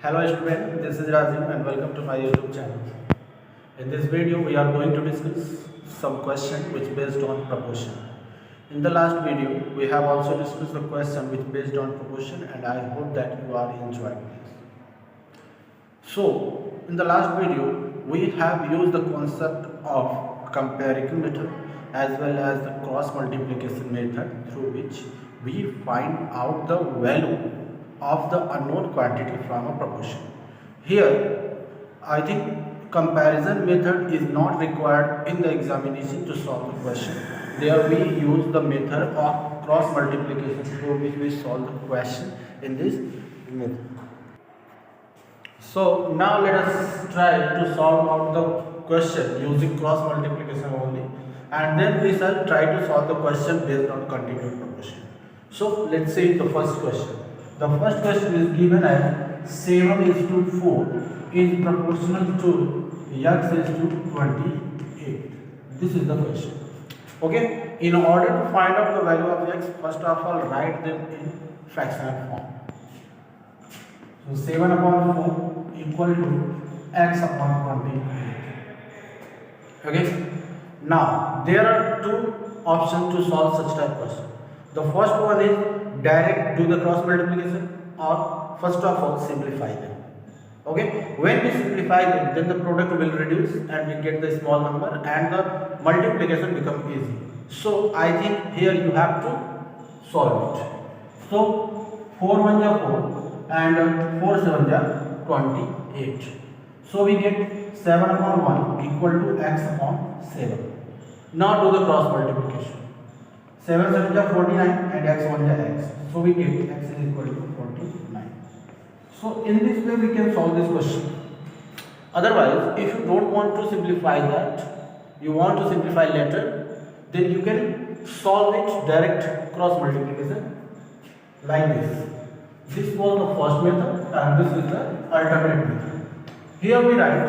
Hello student, this is Rajiv and welcome to my YouTube channel. In this video we are going to discuss some question which based on proportion. In the last video we have also discussed the question which based on proportion and I hope that you are enjoying this. So in the last video we have used the concept of comparison method as well as the cross multiplication method through which we find out the value of the unknown quantity from a proportion. Here I think comparison method is not required in the examination to solve the question. There we use the method of cross multiplication through which we solve the question in this method. So now let us try to solve out the question using cross multiplication only, and then we shall try to solve the question based on continued proportion. So let's see the first question. The first question is given as 7 is to 4 is proportional to x is to 28. This is the question. Okay, in order to find out the value of x, first of all write them in fractional form. So 7 upon 4 equal to x upon 28. Okay, now there are two options to solve such type question. The first one is direct do the cross multiplication, or first of all simplify them. Okay, when we simplify them, then the product will reduce and we get the small number and the multiplication become easy. So I think here you have to solve it. So 4 1 ja 4 and 4 7 ja 28. So we get 7 upon 1 equal to x upon 7. Now do the cross multiplication. 7 7 ja 49 and x 1 ja x. So we get x is equal to 49. So in this way we can solve this question. Otherwise, if you don't want to simplify that, you want to simplify later, then you can solve it direct cross multiplication like this. This was the first method and this is the alternate method. Here we write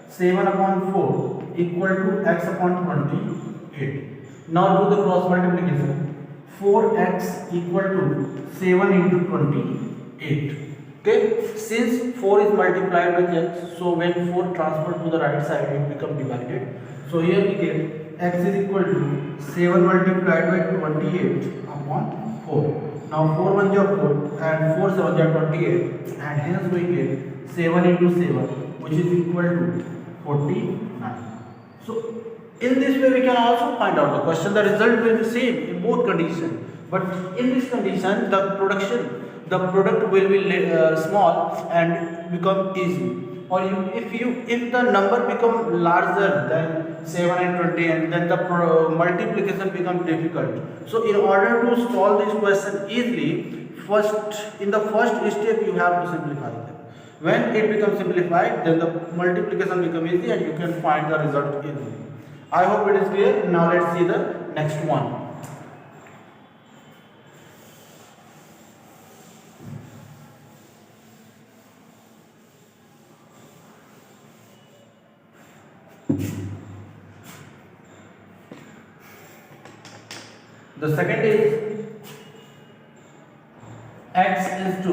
7 upon 4 equal to x upon 28. Now do the cross multiplication. 4x equal to 7 into 28. Okay, since 4 is multiplied with x, so when 4 transferred to the right side, it becomes divided. So here we get x is equal to 7 multiplied by 28 upon 4. Now 4 1 ja 4 and 4 7 ja 28, and hence we get 7 into 7, which is equal to 49. So in this way we can also find out the question. The result will be same in both conditions, but in this condition the product will be small and become easy. Or if the number become larger than 7 and 20, and then the multiplication becomes difficult. So in order to solve this question easily, in the first step you have to simplify them. When it becomes simplified, then the multiplication becomes easy and you can find the result easily. I hope it is clear. Now let's see the next one. The second is x is to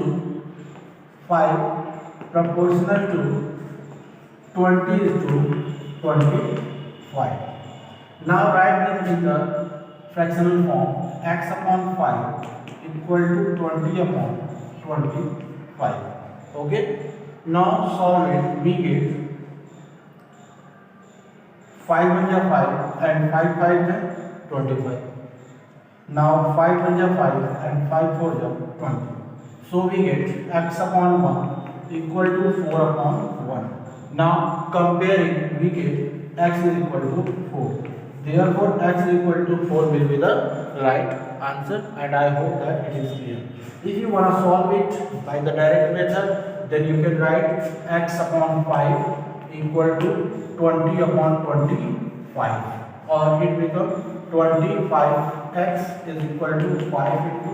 5 proportional to 20 is to 25. Now write them in the fractional form. X upon 5 equal to 20 upon 25. Okay. Now solve it. We get 5 1 ja 5 and 5 5 ja 25. Now 5 1 ja 5 and 5 4 ja 20. So we get x upon 1 equal to 4 upon 1. Now comparing, we get x is equal to 4. Therefore x is equal to 4 will be the right answer, and I hope that it is clear. If you want to solve it by the direct method, then you can write x upon 5 equal to 20 upon 25, or it becomes 25x is equal to 5 into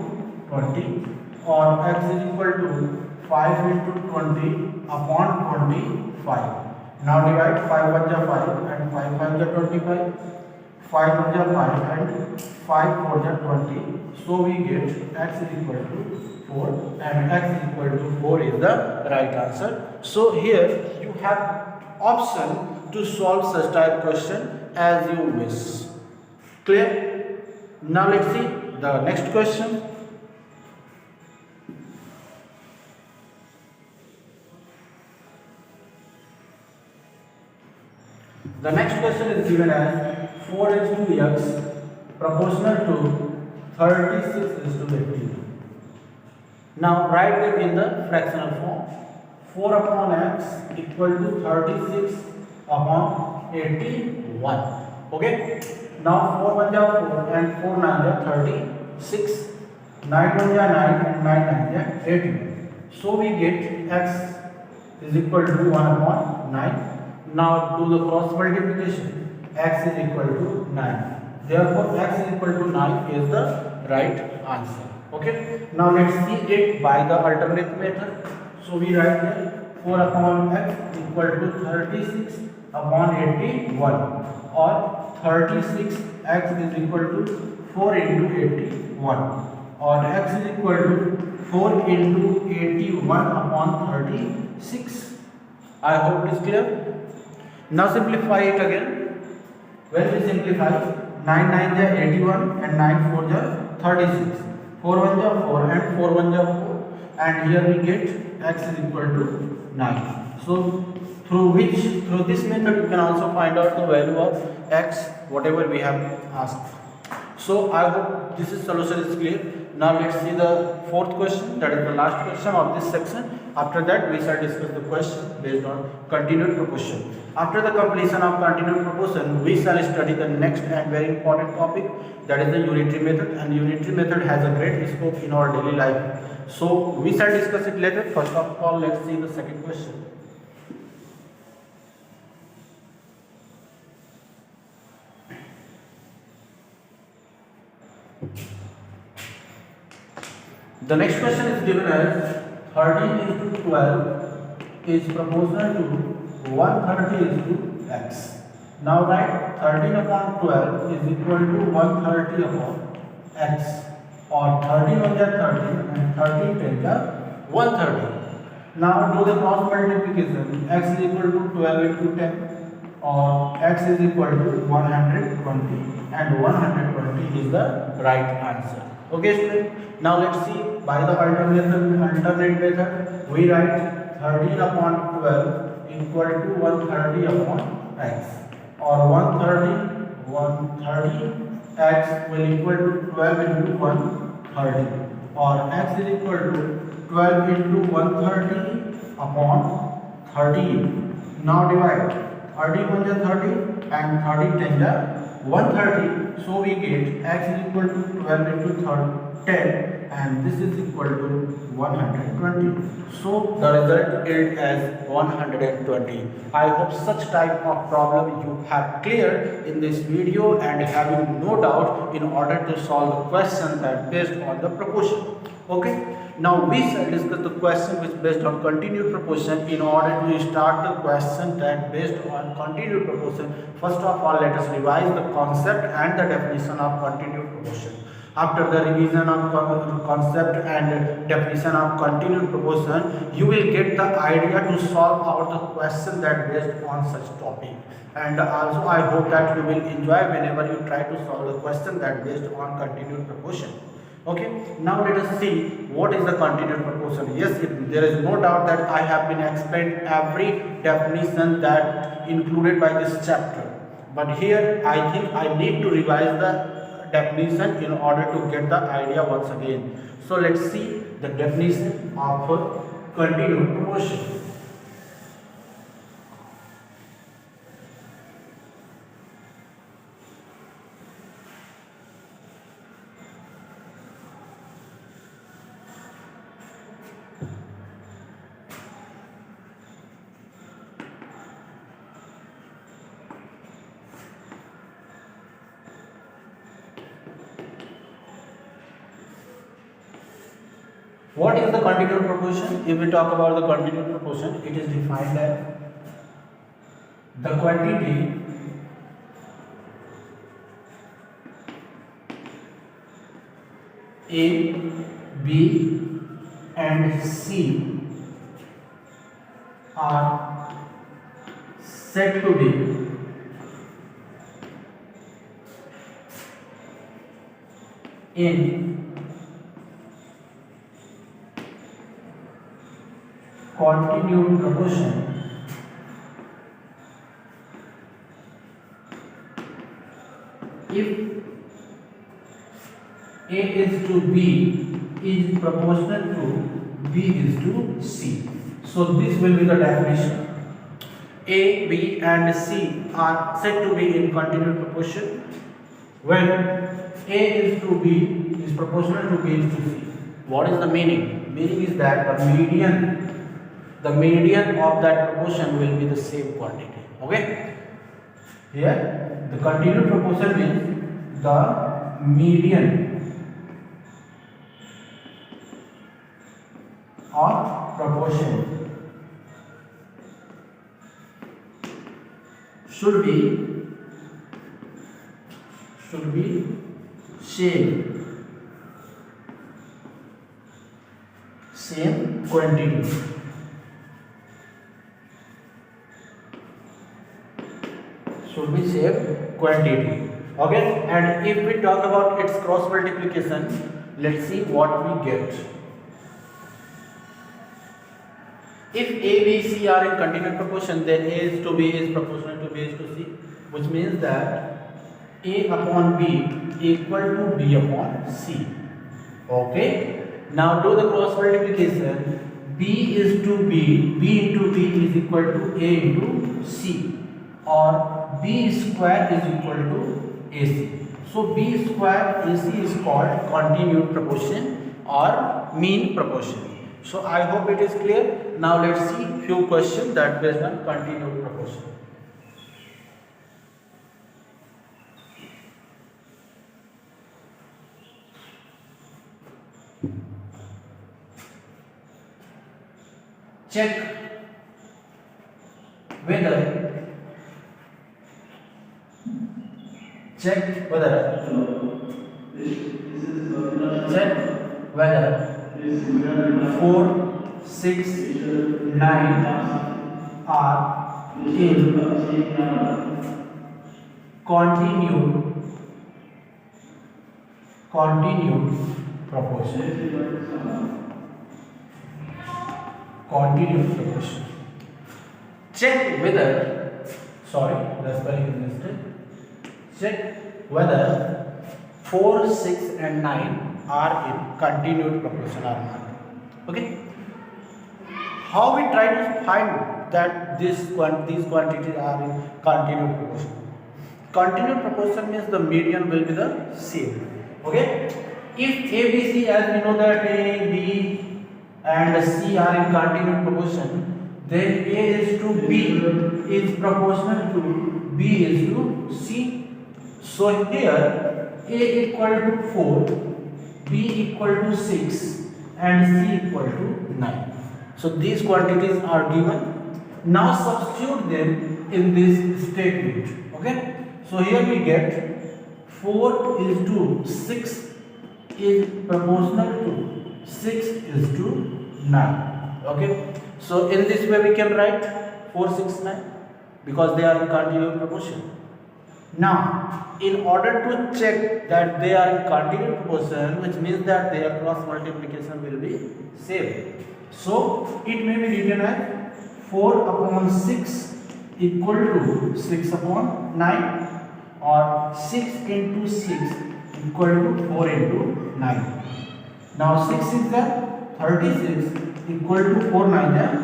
20, or x is equal to 5 into 20 upon 25. Now divide 5 1 ja 5 and 5 5 ja 25. 5 1 are 5 and 5 4 are 20. So we get x is equal to 4 and x is equal to 4 is the right answer. So here you have option to solve such type question as you wish. Clear? Now let's see the next question. The next question is given as 4 is to x proportional to 36 is to 80. Now write them in the fractional form. 4 upon x equal to 36 upon 81. Okay. Now 4 1 are 4 and 4 9 are 36. 9 1 are 9 and 9 9 are 81. So we get x is equal to 1 upon 9. Now do the cross multiplication. X is equal to 9. Therefore x is equal to 9 is the right answer. Okay. Now let's see it by the alternate method. So we write here 4 upon x equal to 36 upon 81, or 36 x is equal to 4 into 81, or x is equal to 4 into 81 upon 36. I hope it is clear. Now simplify it again. When we simplify, 9 9 are 81 and 9 4 are 36. 4 1 are 4 and 4 1 are 4, and here we get x is equal to 9. So through this method you can also find out the value of x whatever we have asked. So I hope this solution is clear. Now let's see the fourth question, that is the last question of this section. After that we shall discuss the question based on continued proportion. After the completion of continued proportion, we shall study the next and very important topic, that is the unitary method, and unitary method has a great scope in our daily life. So we shall discuss it later. First of all, let's see the second question. The next question is given as 13 is to 12 is proportional to 130 is to x. Now write 13 upon 12 is equal to 130 upon x, or 13 1 are 13 and 13 10 are 130. Now do the cross multiplication. X is equal to 12 into 10, or x is equal to 120, and 120 is the right answer. Okay student. Now let's see by the alternate method. We write 13 upon 12 equal to 130 upon x, or 130 x will equal to 12 into 130, or x is equal to 12 into 130 upon 13. Now divide 30 1 is 30 and 30 10 is 130. So we get x is equal to 12 into 10, and this is equal to 120. So the result is as 120. I hope such type of problem you have cleared in this video and having no doubt in order to solve the question that based on the proportion. Okay. Now we shall discuss the question which based on continued proportion. In order to start the question that based on continued proportion, first of all let us revise the concept and the definition of continued proportion. After the revision of concept and definition of continued proportion, you will get the idea to solve out the question that based on such topic. And also I hope that you will enjoy whenever you try to solve the question that based on continued proportion. Okay, now let us see what is the continued proportion. Yes, there is no doubt that I have been explained every definition that included by this chapter, but here I think I need to revise the definition in order to get the idea once again. So let's see the definition of continued proportion. What is the continued proportion? If we talk about the continued proportion, it is defined as the quantity A, B and C are said to be in continued proportion if A is to B is proportional to B is to C. So this will be the definition. A, B and C are said to be in continued proportion when A is to B is proportional to B is to C. What is the meaning? Meaning is that the median of that proportion will be the same quantity. Okay? Here the continued proportion means the median of proportion should be same quantity. Should be same quantity. Okay, and if we talk about its cross multiplication, let's see what we get. If A, B, C are in continued proportion, then A is to B is proportional to B is to C, which means that A upon B equal to B upon C. Okay, now do the cross multiplication. B is to B, B into B is equal to A into C, or B square is equal to AC. So B square AC is called continued proportion or mean proportion. So I hope it is clear. Now let's see few questions that based on continued proportion. Check whether check whether 4, 6, 9 are in continued proportion. Continued proportion. Check whether, sorry, the spelling is mistake. Check whether 4, 6 and 9 are in continued proportion or not. Okay. How we try to find that these quantities are in continued proportion? Continued proportion means the median will be the same. Okay. If A, B, C, as we know that A, B and C are in continued proportion, then A is to B is proportional to B is to C. So here A equal to 4, B equal to 6 and C equal to 9. So these quantities are given. Now substitute them in this statement. Okay. So here we get 4 is to 6 is proportional to 6 is to 9. Okay. So in this way we can write 4, 6, 9 because they are in continued proportion. Now, in order to check that they are in continued proportion, which means that their cross multiplication will be same. So, it may be written as 4 upon 6 equal to 6 upon 9, or 6 into 6 equal to 4 into 9. Now, 6 is the 36 equal to 4 9 is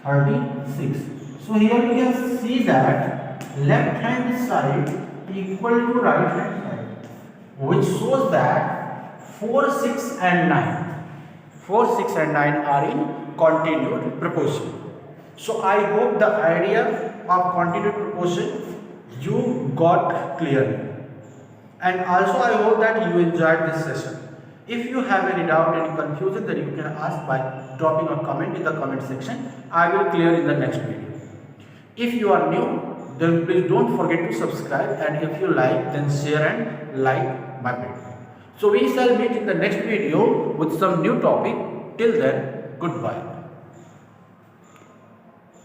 36. So, here we can see that left hand side equal to right hand side, which shows that 4, 6 and 9 are in continued proportion. So I hope the idea of continued proportion you got clearly, and also I hope that you enjoyed this session. If you have any doubt, any confusion, then you can ask by dropping a comment in the comment section. I will clear in the next video. If you are new, then please don't forget to subscribe, and if you like, then share and like my video. So we shall meet in the next video with some new topic. Till then, goodbye.